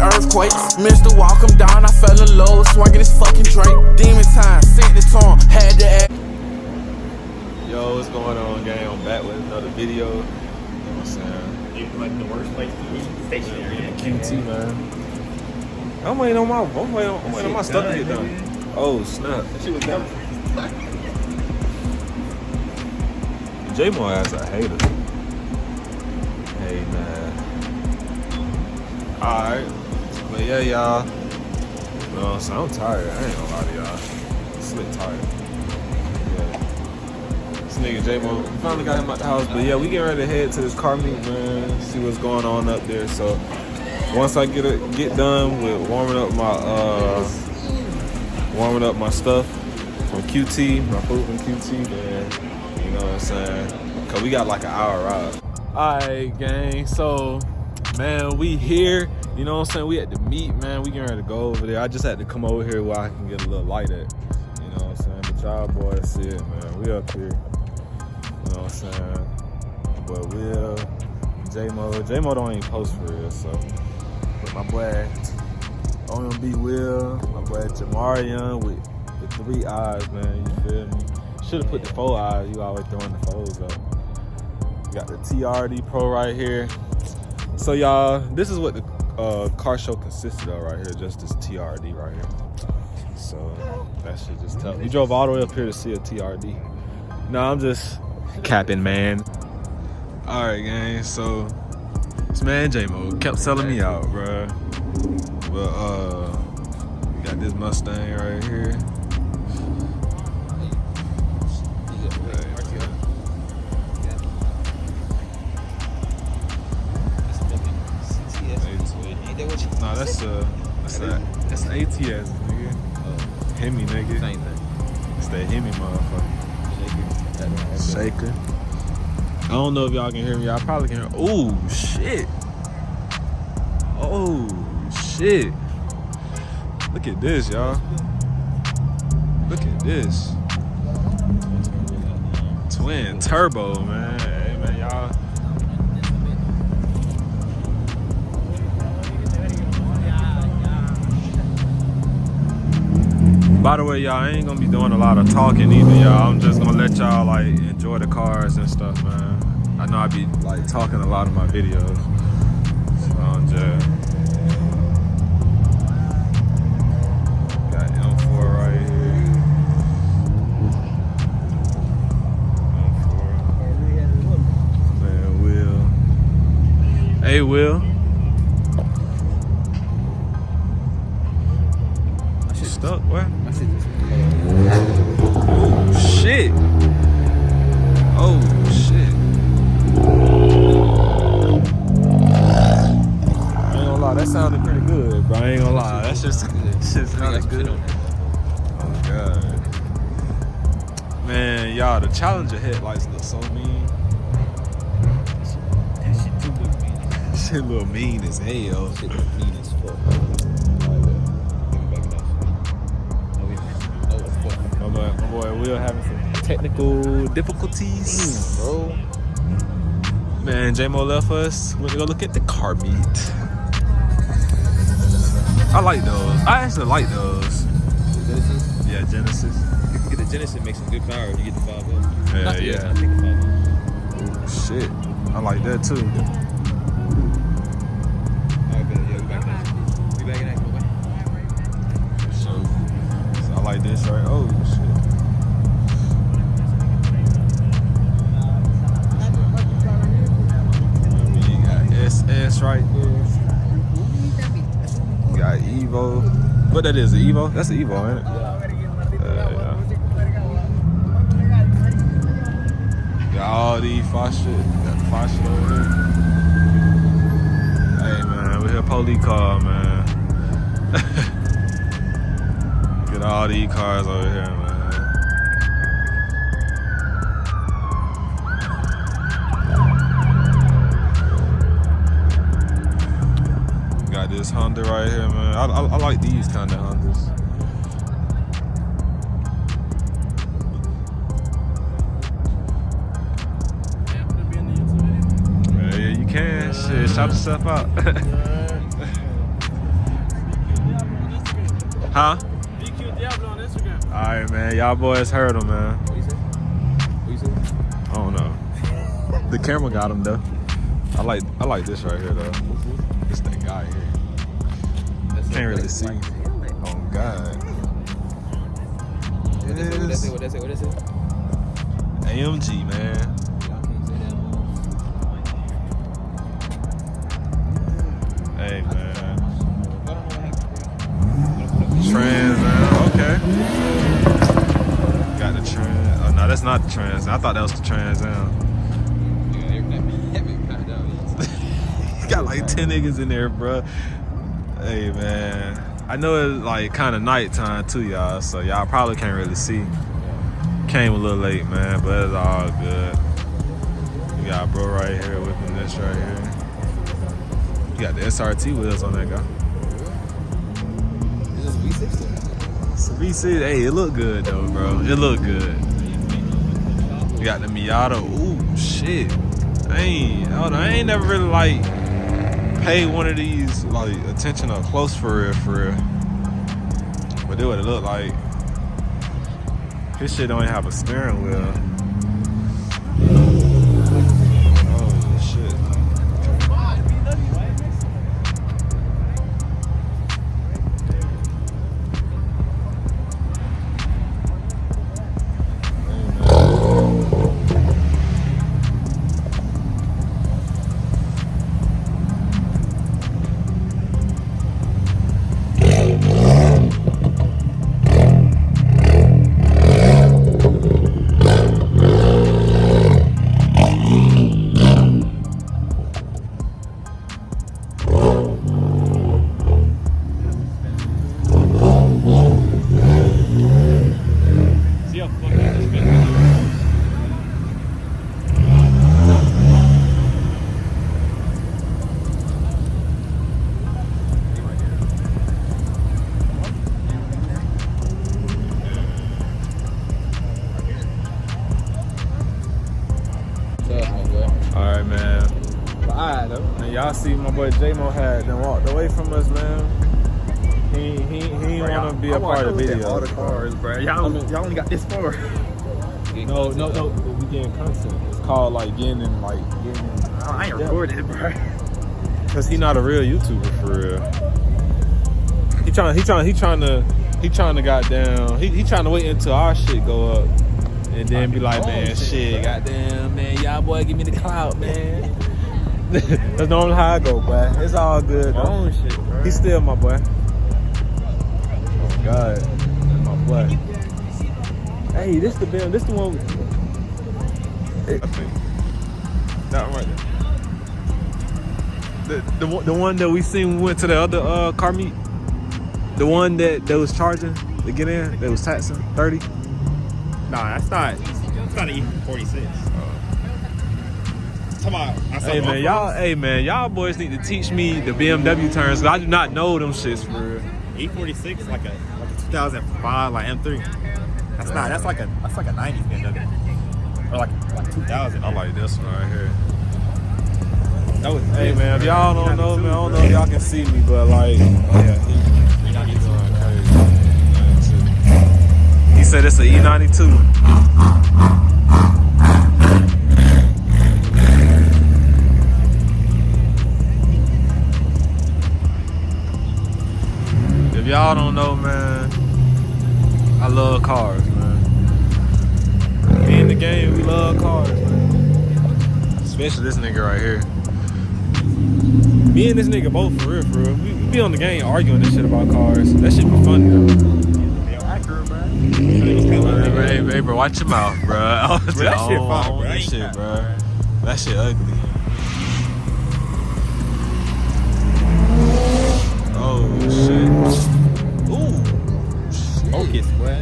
earthquakes. Mr. Walk him down, I fell in love, swinging this fucking Drake. Demon time, sent the tone, had to act. Yo, what's going on, gang? I'm back with another video. You know what I'm saying? It's like the worst place to be stationary. QT, man. I'm waiting on my stuff to get done. Oh, snap. That shit was done. J-Mo ass a hater. Hey, man. Alright. But yeah, y'all. You know what I'm saying? I'm tired. I ain't gonna lie to y'all. I'm slick tired. Yeah. This nigga J-Mo finally got him out the house. But yeah, we getting ready to head to this car meet, man. See what's going on up there. So once I get done with warming up my stuff from QT, my food from QT, then you know what I'm saying? Cause we got like an hour ride. Alright, gang. So, man, we here. You know what I'm saying? We at the meet, man. We getting ready to go over there. I just had to come over here where I can get a little light at. You know what I'm saying? But y'all boys see it, man. We up here. You know what I'm saying? But Will, J-Mo don't even post for real, so. But my boy, OMB Will, my boy Jamarian with the 3 eyes, man. You feel me? Should've put the 4 eyes. You always throwing the 4s up. We got the TRD Pro right here. So y'all, this is what the car show consisted of right here. Just this TRD right here. So that shit just tough. We drove all the way up here to see a TRD. No, I'm just capping, man. All right, gang. So this man J-Mo kept selling me out, bruh. But we got this Mustang right here. Nah, that's an ATS, nigga. Hemi, nigga. Same thing. It's that Hemi, motherfucker. Shaker. I don't know if y'all can hear me. Y'all probably can hear. Oh shit. Oh shit. Look at this, y'all. Look at this. Twin turbo, man. Hey, man, y'all. By the way, y'all, I ain't gonna be doing a lot of talking either, y'all. I'm just gonna let y'all like enjoy the cars and stuff, man. I know I be like talking a lot in my videos. So I'm just got M4 right here. M4. Man, Will. Hey, Will. Stuck, what? Oh shit! Oh shit! I ain't gonna lie, that sounded pretty good, bro. I ain't gonna lie, that's just sounded good. Oh god, man, y'all, the Challenger headlights look so mean. That shit too mean. Shit look mean as hell. Shit look mean as fuck. My boy Will having some technical difficulties. Bro. Man, J-Mo left us. We're gonna go look at the car meet. I like those. I actually like those. Genesis? Yeah, Genesis. You can get the Genesis, make some good power if you get the 5 up. Yeah. I think the 5 up. Shit. I like that too. Alright, bet. Yeah, we back in action. We back in action, boy. So I like this right. Oh shit. We got SS right there. We got Evo. What that is? An Evo? That's an Evo, ain't it? Yeah. Got all these fast shit. Got the fast shit over here. Hey man, we hear police car, man. Get all these cars over here, man. Got this Honda right here, man. I like these kind of Hondas. Yeah, you can. Shit, shout yourself out. Huh? DQ Diablo on Instagram. All right, man. Y'all boys heard him, man. What you say? What you say? I don't know. The camera got him though. I like this right here though. This that guy here. Can't really see. Oh God. What that say? AMG, man. Hey, man. Trans, man. Okay. Got the trans. Oh no, that's not the trans. I thought that was the Trans Am. Got like 10 niggas in there, bro. Hey, man. I know it's like kind of nighttime too, y'all, so y'all probably can't really see. Came a little late, man, but it's all good. You got bro right here whipping this right here. You got the SRT wheels on that guy. Is this V6? It's a V6. Hey, it look good though, bro. It look good. You got the Miata. Ooh, shit. I ain't never really like paid one of these like attention up close for real. But this what it look like. This shit don't even have a steering wheel. Oh shit. Alright, man. Alright, though. And y'all see my boy J-Mo had then walked away from us, man. He didn't want to be a part of the video. All the cars, bro. Y'all only got this far. No, we getting content. It's called like getting in. I ain't recording it, bro. Cause he not a real YouTuber for real. He trying to goddamn. He trying to wait until our shit go up, and then be like, man, shit, goddamn, man, y'all boy, give me the clout, man. That's normally how I go, boy. It's all good, though. Own shit, bro. He's still my boy. Oh God, that's my boy. Hey, this the one. I think that one right there. The one that we seen when we went to the other car meet. The one that was charging to get in, that was taxing 30. Nah, it's not an E46. Hey man, y'all boys need to teach me the BMW terms, cause I do not know them shits for real. E46 is like a 2005 like M3. That's like a 90s BMW. Or like 2000. I like this one right here. Hey man, if y'all don't know, man, I don't know if y'all can see me, but like, he's going crazy. He said it's an E92. If y'all don't know, man, I love cars, man. Me in the game, we love cars, man. Especially this nigga right here. Me and this nigga both for real. We be on the game arguing this shit about cars. That shit be funny though. Hey, bro, watch your mouth, bro. That shit fire, bro. That shit, bro. That shit ugly. Oh shit. Ooh. Focus, boy.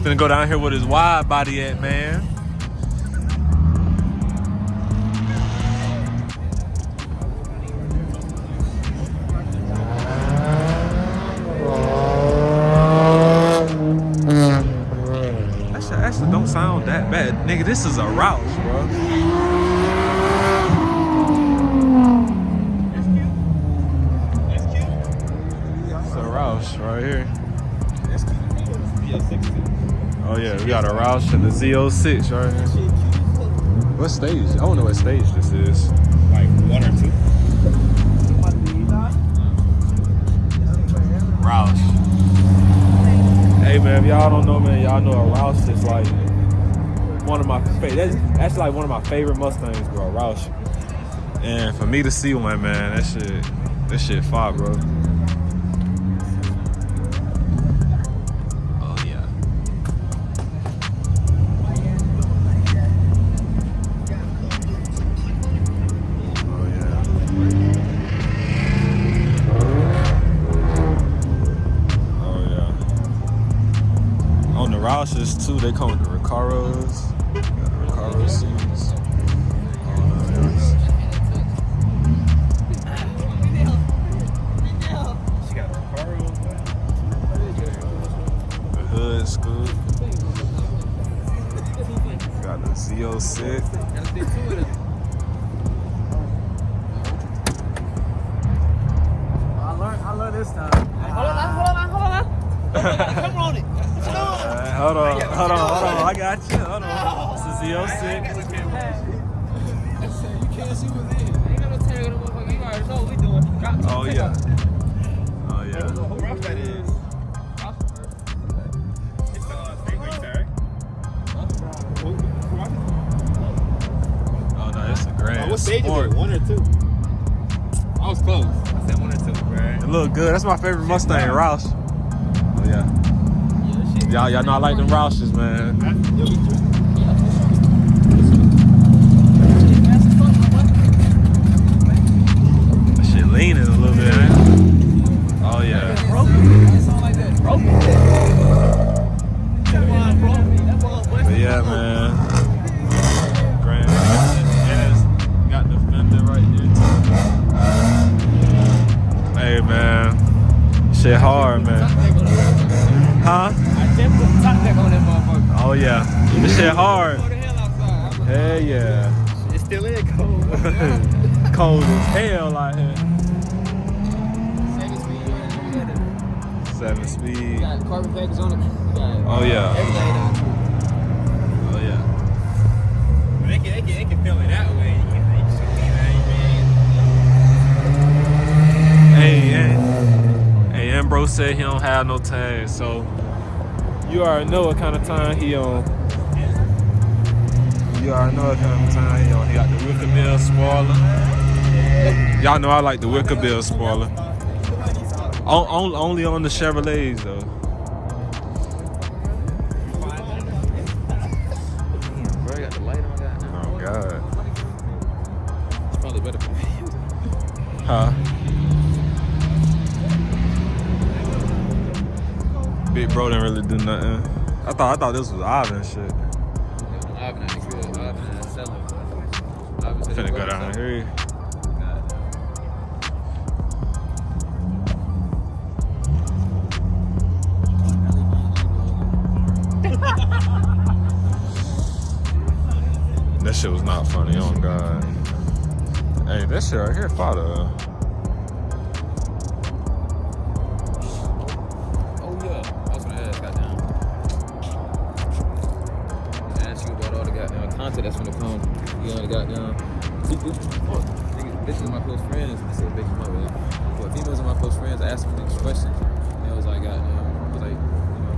Finna go down here with his wide body at, man. Actually don't sound that bad. Nigga, this is a Roush, bro. Roush right here. VL60. Oh yeah, we got a Roush and the Z06 right here. What stage? I don't know what stage this is. Like 1 or 2. Roush. Hey man, if y'all don't know, man, y'all know a Roush is like one of my favorite. That's like one of my favorite Mustangs, bro. A Roush. And for me to see one, man, that shit fire, bro. Oh yeah. Oh yeah. Oh yeah. On the Roushes too, they come with the Recaros. Got the Recaro seats. Scoop. Got the Z06. I learned this time. Hold on. Come on it. Hold on. I got you. Hold on. It's a Z06. You can't see what's in. Ain't got no tag on the motherfucker. You already know what we doing. Oh yeah. Oh yeah. Who Roush that is? What stage is it? 1 or 2? I was close. I said 1 or 2, man. It look good. That's my favorite Mustang, Roush. Oh yeah. Y'all know I like them Roushes, man. That shit leaning a little bit, man. Oh yeah. But yeah, man. Hey man, shit hard, man. Huh? Oh yeah, this shit hard. Hell yeah. It's still in cold. Cold as hell out here. 7 speed. Got carbon package on it. Oh yeah. Everything on it. Oh yeah. They can feel it that way. Hey, Bro said he don't have no tags, so you already know what kind of time he on. You already know what kind of time he on. He got the Wicker Bill spoiler. Y'all know I like the Wicker Bill spoiler. Only on the Chevrolets though. Bro, I got the light on that. Oh God. It's probably better for me. Huh? Big Bro didn't really do nothing. I thought this was Ivan shit. Ivan ain't good. Ivan ain't selling. Ivan said Finna go down here. That shit was not funny, oh God. Hey, that shit right here, father. Oh yeah, I was gonna ask, goddamn. Ask you about all the goddamn content that's gonna come. You know, the goddamn. Bitches are my close friends. I said bitches, my bad. But females are my close friends. I asked them these questions. And I was like, goddamn, like, you know,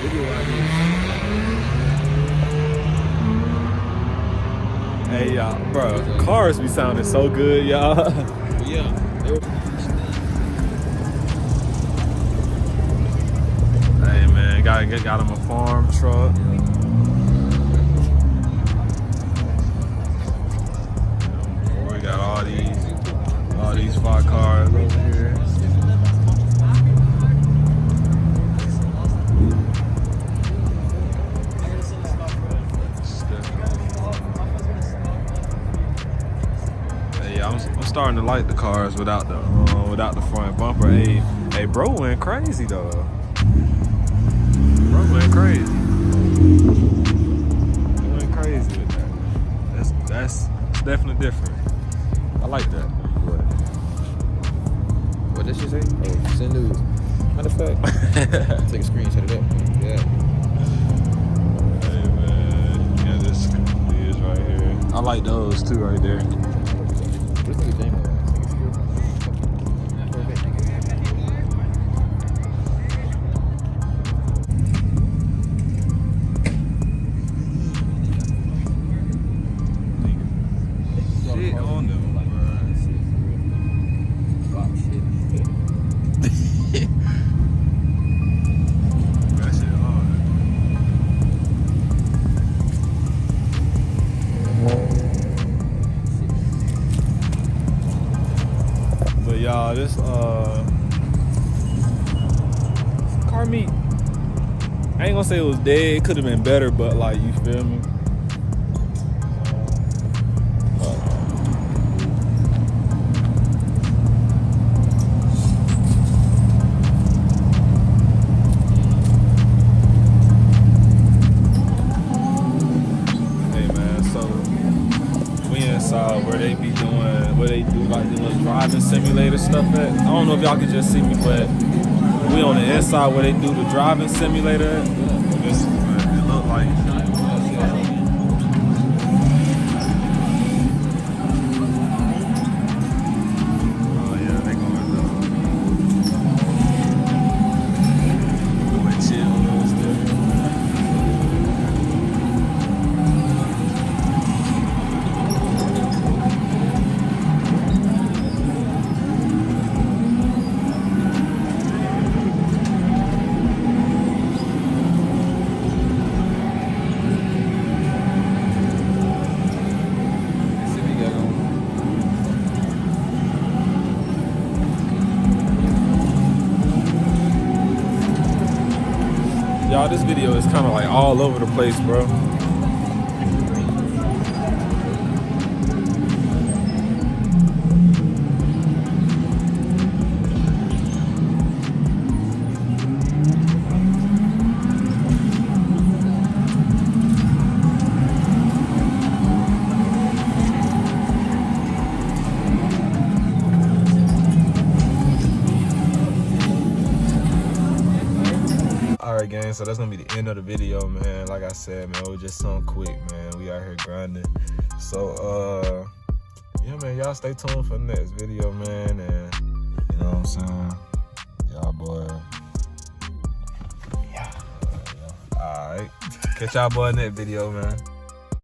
video ideas. Hey y'all, bro, cars be sounding so good, y'all. But yeah, they were. Hey man, got him a farm truck. We got all these 5 cars over here. I'm starting to like the cars without the front bumper. Hey, bro went crazy though. Bro went crazy. He went crazy with that. That's definitely different. I like that. What did she say? Oh, send news. Matter of fact, take a screenshot of that. Yeah. Hey man, yeah, this is right here. I like those too right there. This nigga J-Mo. This nigga still fucking Corvette, nigga. Shit on them, bro. That shit hard. But y'all, this car meet, I ain't gonna say it was dead. It could have been better, but like, you feel me? Where they be doing, where they do like the little driving simulator stuff at. I don't know if y'all can just see me, but we on the inside where they do the driving simulator at. It look like. Oh yeah, they going doing chill and stuff. Y'all, this video is kind of like all over the place, bro. Alright gang, so that's gonna be the end of the video, man. Like I said, man, it was just something quick, man. We out here grinding. So yeah, man, y'all stay tuned for the next video, man. And you know what I'm saying? Y'all boy. Yeah. Alright. Catch y'all boy in that video, man.